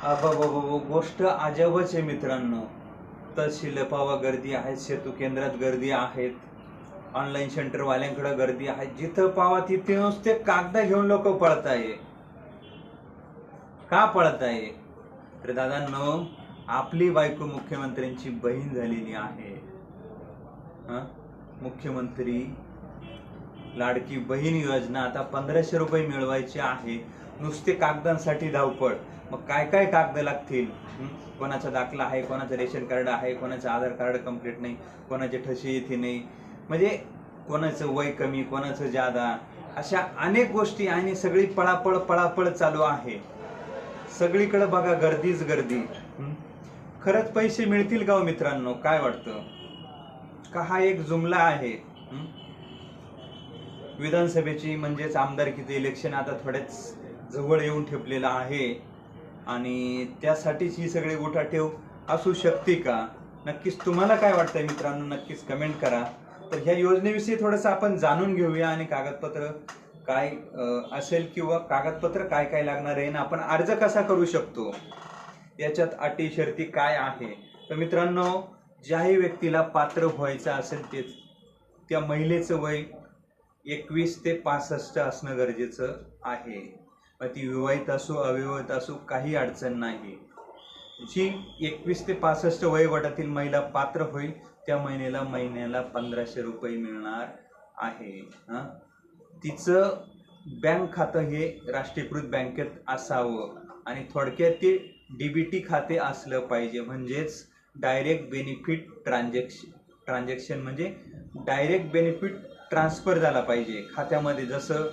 गोष्ट अजबच आहे मित्रांनो. तहसील पावा गर्दी आहे, सेतू केंद्रात गर्दी आहेत, ऑनलाईन सेंटरवाल्यांकडे गर्दी आहे. जिथं पावा तिथे नुसते कागद घेऊन लोक पळताय. का पळताय? तर दादांनो, आपली बायको मुख्यमंत्र्यांची बहीण झालेली आहे. मुख्यमंत्री लाडकी बहीण योजना आता 1500 रुपये मिळवायचे आहे. नुसते कागदांसाठी धावपळ. मग काय काय कागद लागतील? कोणाचा दाखला आहे, कोणाचं रेशन कार्ड आहे, कोणाचं आधार कार्ड कंप्लीट नाही, कोणाचे ठसे येथे नाही, म्हणजे कोणाचं वय कमी, कोणाचं जादा, अशा अनेक गोष्टी. आणि सगळी पळापळ चालू आहे. सगळीकडे बघा गर्दीच गर्दी. खरंच पैसे मिळतील का हो मित्रांनो? काय वाटतं? का हा एक जुमला आहे? विधानसभेची म्हणजेच आमदारकीचे इलेक्शन आता थोड्याच जवळ येऊन ठेपलेलं आहे आणि त्यासाठीच ही सगळी उठाठेव असू शकते का? नक्कीच तुम्हाला काय वाटतंय मित्रांनो? नक्कीच कमेंट करा. तर ह्या योजनेविषयी थोडंसं आपण जाणून घेऊया आणि कागदपत्र काय असेल किंवा कागदपत्र काय काय लागणार आहे आणि आपण अर्ज कसा करू शकतो, याच्यात अटी शर्ती काय आहे. तर मित्रांनो, ज्याही व्यक्तीला पात्र व्हायचं असेल त्या महिलेचं वय 21 ते 65 असणं गरजेचं आहे. मग ती विवाहित असो अविवाहित असो काही अडचण नाही. जी 21 ते 65 वयोगटातील महिला पात्र होईल त्या महिन्याला 1500 रुपये मिळणार आहे. तिचं बँक खातं हे राष्ट्रीयकृत बँकेत असावं आणि थोडक्यात ते DBT खाते असलं पाहिजे. म्हणजेच डायरेक्ट बेनिफिट ट्रान्झॅक्शन म्हणजे डायरेक्ट बेनिफिट ट्रान्सफर झाला पाहिजे खात्यामध्ये. जसं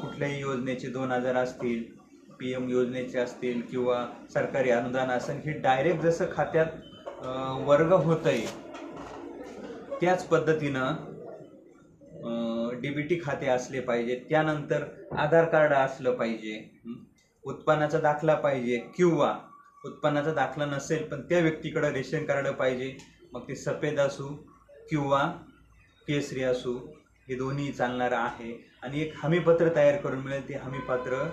कुठल्याही योजनेचे 2000 असतील, PM योजनेचे असतील किंवा सरकारी अनुदान असेल, हे डायरेक्ट जसं खात्यात वर्ग होतंय त्याच पद्धतीनं DBT खाते असले पाहिजे. त्यानंतर आधार कार्ड असलं पाहिजे, उत्पन्नाचा दाखला पाहिजे किंवा उत्पन्नाचा दाखला नसेल पण त्या व्यक्तीकडे रेशन कार्ड पाहिजे. मग ते सफेद असू किंवा केसरी असू, हे दोन्ही चालणार आहे. आणि एक हमीपत्र तयार करून मिळेल, ते हमीपत्र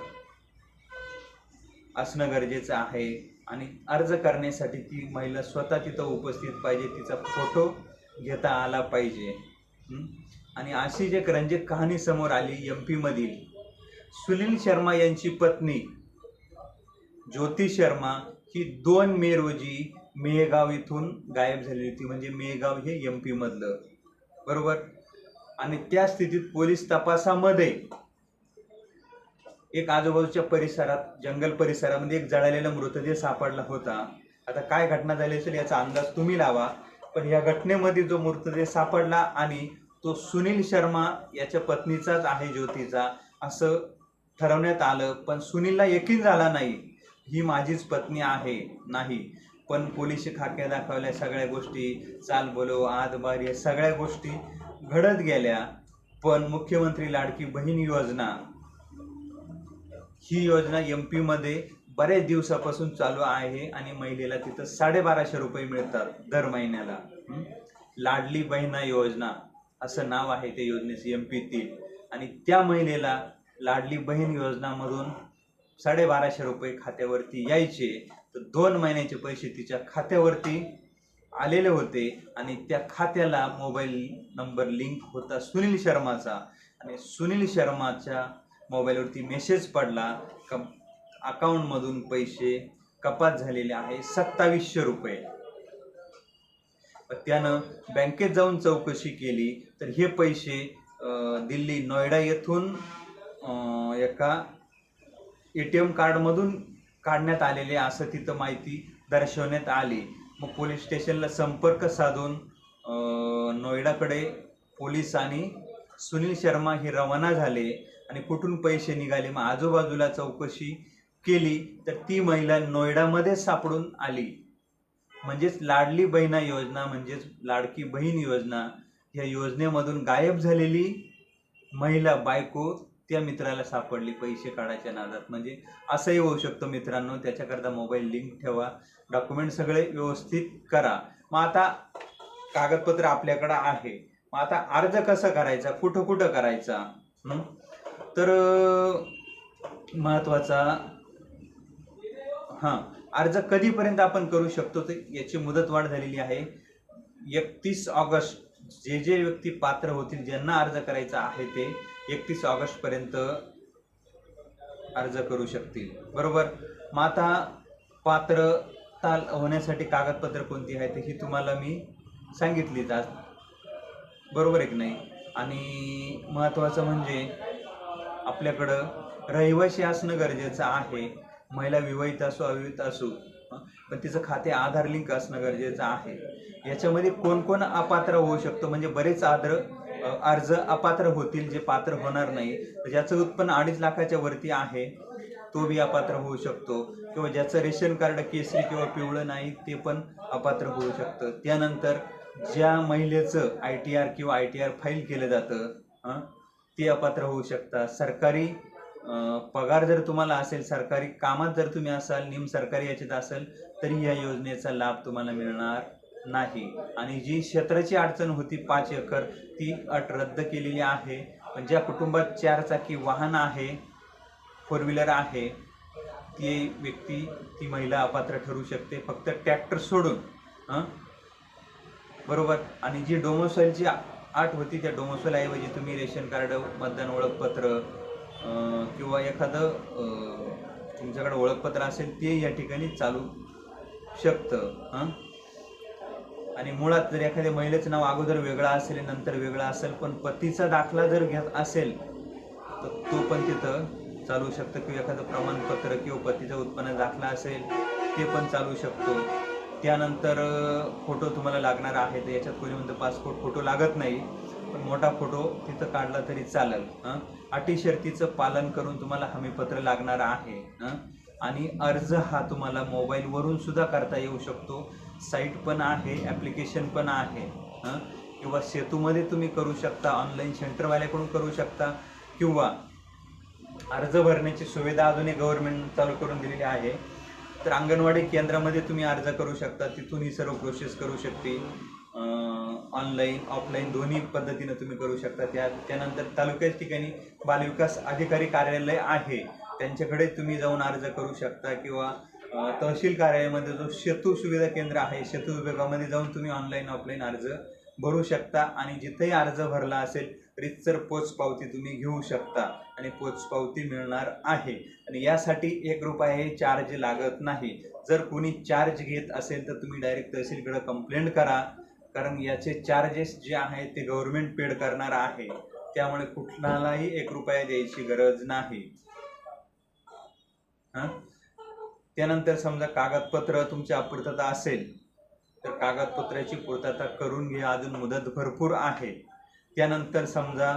असणं गरजेचं आहे. आणि अर्ज करण्यासाठी ती महिला स्वतः तिथं उपस्थित पाहिजे, तिचा फोटो घेता आला पाहिजे. आणि अशी एक रंजक कहाणी समोर आली MP मधील. सुनील शर्मा यांची पत्नी ज्योती शर्मा ही 2 मे रोजी मेहगाव इथून गायब झाली होती. म्हणजे मेहगाव हे MP मधलं, बरोबर. आणि त्या स्थितीत पोलीस तपासामध्ये एक आजूबाजूच्या परिसरात, जंगल परिसरामध्ये एक जळालेला मृतदेह सापडला होता. आता काय घटना झाली असेल याचा अंदाज तुम्ही लावा. पण या घटनेमध्ये जो मृतदेह सापडला आणि तो सुनील शर्मा याच्या पत्नीचाच आहे, ज्योतीचा, असं ठरवण्यात आलं. पण सुनीलला यकीन झाला नाही ही माझीच पत्नी आहे, नाही. पण पोलीस खाक्या दाखवल्या, सगळ्या गोष्टी, चाल बोलो आतबार, या सगळ्या गोष्टी घडत गेल्या. पण मुख्यमंत्री लाडकी बहीण योजना ही योजना MP मध्ये बऱ्याच दिवसापासून चालू आहे आणि महिलेला तिथं 1250 रुपये मिळतात दर महिन्याला. लाडली बहीण योजना असं नाव आहे त्या योजनेचं MP-तील. आणि त्या महिलेला लाडली बहीण योजनामधून 1250 रुपये खात्यावरती यायचे. तर 2 महिन्याचे पैसे तिच्या खात्यावरती आलेले होते आणि त्या खात्याला मोबाईल नंबर लिंक होता सुनील शर्माचा. आणि सुनील शर्माच्या मोबाईलवरती मेसेज पडला का अकाउंटमधून पैसे कपात झालेले आहे 2700 रुपये. त्यानं बँकेत जाऊन चौकशी केली तर हे पैसे दिल्ली नोएडा येथून एका ATM कार्डमधून काढण्यात आलेले असं तिथं माहिती दर्शवण्यात आली. मग पोलीस स्टेशनला संपर्क साधून नोएडाकडे पोलीस आणि सुनील शर्मा हे रवाना झाले. आणि कुठून पैसे निघाले, मग आजूबाजूला चौकशी केली तर ती महिला नोएडामध्ये सापडून आली. म्हणजेच लाडली बहीण योजना म्हणजेच लाडकी बहीण योजना, या योजनेमधून गायब झालेली महिला बायको त्या मित्राला सापडली पैसे काढायच्या नादात. म्हणजे असंही होऊ शकतं मित्रांनो. त्याच्याकरता मोबाईल लिंक ठेवा, डॉक्युमेंट सगळे व्यवस्थित करा. मग आता कागदपत्र आपल्याकडे आहे, मग आता अर्ज कसा करायचा, कुठं करायचा? तर महत्वाचा अर्ज कधीपर्यंत आपण करू शकतो तर याची मुदतवाढ झालेली आहे 31 ऑगस्ट. जे व्यक्ती पात्र होतील ज्यांना अर्ज करायचा आहे ते 31 ऑगस्ट पर्यंत अर्ज करू शकतील. बरोबर. मग आता पात्रता होण्यासाठी कागदपत्र कोणती आहेत ही तुम्हाला मी सांगितलीच आज, बरोबर आहे की नाही. आणि महत्त्वाचं म्हणजे आपल्याकडं रहिवासी असणं गरजेचं आहे. महिला विवाहित असो अविवाहित असो, पण तिचं खाते आधार लिंक असणं गरजेचं आहे. याच्यामध्ये कोण कोण अपात्र होऊ शकतो, म्हणजे बरेच अर्ज अपात्र होतील जे पात्र होणार नाही. ज्याचं उत्पन्न 2.5 लाखाच्या वरती आहे तो बी अपात्र होऊ शकतो, किंवा ज्याचं रेशन कार्ड केसरी किंवा पिवळं नाही ते पण अपात्र होऊ शकतं. त्यानंतर ज्या महिलेचं ITR किंवा ITR फाईल केलं जातं ते अपात्र होऊ शकतात. सरकारी पगार जर तुम्हाला असेल, सरकारी कामात जर तुम्ही असाल, निम सरकारी याच्यात असेल तरी या योजनेचा लाभ तुम्हाला मिळणार नाही. आणि जी क्षेत्राची अडचण होती 5 एकर ती अट रद्द केलेली आहे. पण ज्या कुटुंबात 4 चाकी वाहन आहे, 4 व्हीलर आहे, ती व्यक्ती, ती महिला अपात्र ठरू शकते, फक्त ट्रॅक्टर सोडून. बरोबर. आणि जी डोमोसाईलची अट होती त्या डोमोसाईल ऐवजी तुम्ही रेशन कार्ड, मतदान ओळखपत्र किंवा एखादं तुमच्याकडे ओळखपत्र असेल ते या ठिकाणी चालू शकतं. आणि मुळात जर एखाद्या महिलेचं नाव अगोदर वेगळं असेल नंतर वेगळं असेल पण पतीचा दाखला जर घेत असेल तर तो पण तिथं चालू शकतं, किंवा एखादं प्रमाणपत्र किंवा पतीचा उत्पन्न दाखला असेल ते पण चालू शकतो. त्यानंतर फोटो तुम्हाला लागणार आहे. तर याच्यात कोणी म्हणतं पासपोर्ट फोटो लागत नाही, पण मोठा फोटो तिथं काढला तरी चालेल. अटी शर्तीचं पालन करून तुम्हाला हमीपत्र लागणार आहे. आणि अर्ज हा तुम्हाला मोबाईलवरून सुद्धा करता येऊ शकतो. साईट पण आहे, ॲप्लिकेशन पण आहे. किंवा सेतूमध्ये तुम्ही करू शकता, ऑनलाईन सेंटरवाल्याकडून करू शकता, किंवा अर्ज भरण्याची सुविधा अजूनही गव्हर्नमेंट चालू करून दिलेली आहे. तर अंगणवाडी केंद्रामध्ये तुम्ही अर्ज करू शकता, तिथून ही सर्व प्रोसेस करू शकते. ऑनलाईन ऑफलाईन दोन्ही पद्धतीने तुम्ही करू शकता. त्यानंतर तालुक्याच्या ठिकाणी बालविकास अधिकारी कार्यालय आहे, त्यांच्याकडे तुम्ही जाऊन अर्ज करू शकता, किंवा तहसील कार्यालयामध्ये जो सेतू सुविधा केंद्र आहे सेतू विभागामध्ये जाऊन तुम्ही ऑनलाईन ऑफलाईन अर्ज भरू शकता. आणि जिथेही अर्ज भरला असेल रितसर पोचपावती तुम्ही घेऊ शकता आणि पोचपावती मिळणार आहे. आणि यासाठी 1 रुपया चार्ज लागत नाही. जर कोणी चार्ज घेत असेल तर तुम्ही डायरेक्ट तहसीलकडे कंप्लेंट करा, कारण याचे चार्जेस जे आहेत ते गव्हर्नमेंट पेड करणार आहे. त्यामुळे कुठलाही 1 रुपया द्यायची गरज नाही. त्यानंतर समजा कागदपत्र तुमची अपूर्तता असेल तर कागदपत्राची पूर्तता करून घ्या, अजून मुदत भरपूर आहे. त्यानंतर समजा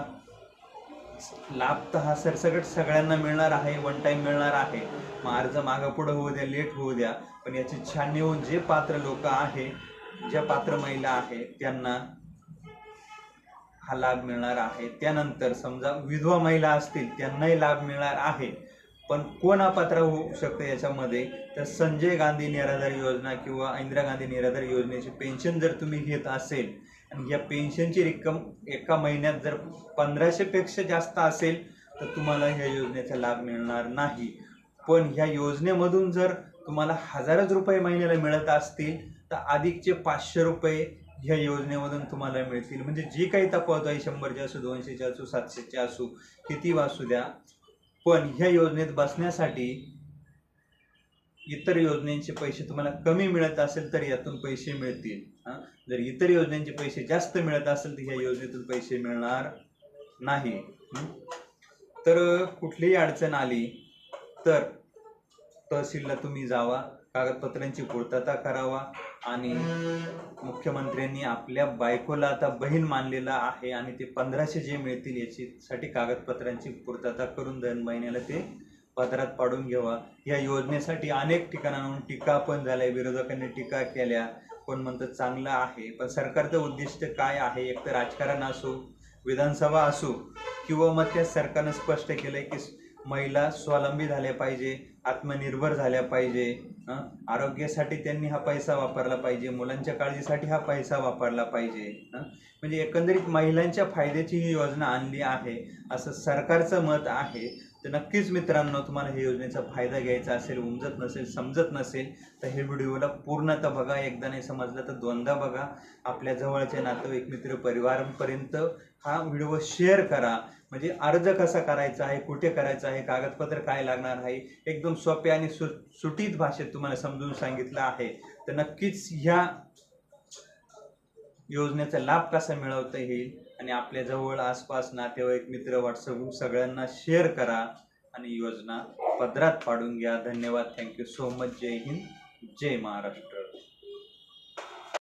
लाभ तर हा सरसकट सगळ्यांना मिळणार आहे, वन टाइम मिळणार आहे. मग अर्ज मागं पुढं होऊ द्या, लेट होऊ द्या, पण याची छाननी होऊन जे पात्र लोक आहे, ज्या पात्र महिला आहेत त्यांना हा लाभ मिळणार आहे. त्यानंतर समजा विधवा महिला असतील त्यांनाही लाभ मिळणार आहे. पण कोण अपात्र होऊ शकतं याच्यामध्ये, तर संजय गांधी निराधार योजना किंवा इंदिरा गांधी निराधार योजनेची पेन्शन जर तुम्ही घेत असेल आणि या पेन्शनची रक्कम एका महिन्यात जर 1500पेक्षा जास्त असेल तर तुम्हाला ह्या योजनेचा लाभ मिळणार नाही. पण ह्या योजनेमधून जर तुम्हाला हजारोच रुपये महिन्याला मिळत असतील तर अधिकचे 500 रुपये ह्या योजनेमधून तुम्हाला मिळतील. म्हणजे जी काही तफावत आहे 100चे असो, 200चे असो, 700चे असो, किती असू द्या, पण ह्या योजनेत बसण्यासाठी इतर योजनेचे पैसे तुम्हाला कमी मिळत असेल तर यातून पैसे मिळतील. जर इतर योजनेचे पैसे जास्त मिळत असेल तर ह्या योजनेतून पैसे मिळणार नाही. तर कुठलीही अडचण आली तर तहसीलला तुम्ही जावा, कागदपत्रांची पूर्तता करावा. आणि मुख्यमंत्र्यांनी आपल्या बायकोला आता बहीण मानलेला आहे आणि ते 1500 जे मिळतील याच्यासाठी कागदपत्रांची पूर्तता करून दर महिन्याला ते पदरात पाडून घ्यावा. या योजनेसाठी अनेक ठिकाणांहून टीका पण झाल्या, विरोधकांनी टीका केल्या, कोण म्हणतं चांगलं आहे. पण सरकारचं उद्दिष्ट काय आहे, एक तर राजकारण असो, विधानसभा असो, किंवा मग त्या सरकारनं स्पष्ट केलंय की महिला स्वावलंबी झाल्या पाहिजे, आत्मनिर्भर झाल्या पाहिजे, आरोग्यासाठी त्यांनी हा पैसा वापरला पाहिजे, मुलांच्या काळजीसाठी हा पैसा वापरला पाहिजे. म्हणजे एकंदरीत महिलांच्या फायद्याची ही योजना आणली आहे असं सरकारचं मत आहे. तर नक्कीच मित्रांनो, तुम्हाला हे योजनेचा फायदा घ्यायचा असेल, उमजत नसेल, समजत नसेल, तर हे व्हिडिओला पूर्णतः बघा. एकदा नाही समजलं तर दोनदा बघा. आपल्या जवळचे नातेवाईक, मित्र, परिवारांपर्यंत हा व्हिडिओ शेअर करा. म्हणजे अर्ज कसा करायचा आहे, कुठे करायचा आहे, कागदपत्र काय लागणार आहे, एकदम सोप्या आणि सुटीत भाषेत तुम्हाला समजून सांगितलं आहे. तर नक्कीच ह्या योजनेचा लाभ कसा मिळवता येईल आणि आपल्या जवळ आसपास नातेवाईक, मित्र, व्हॉट्सअप सगळ्यांना शेअर करा आणि योजना पदरात पाडून घ्या. धन्यवाद. Thank you so much. जय हिंद, जय महाराष्ट्र.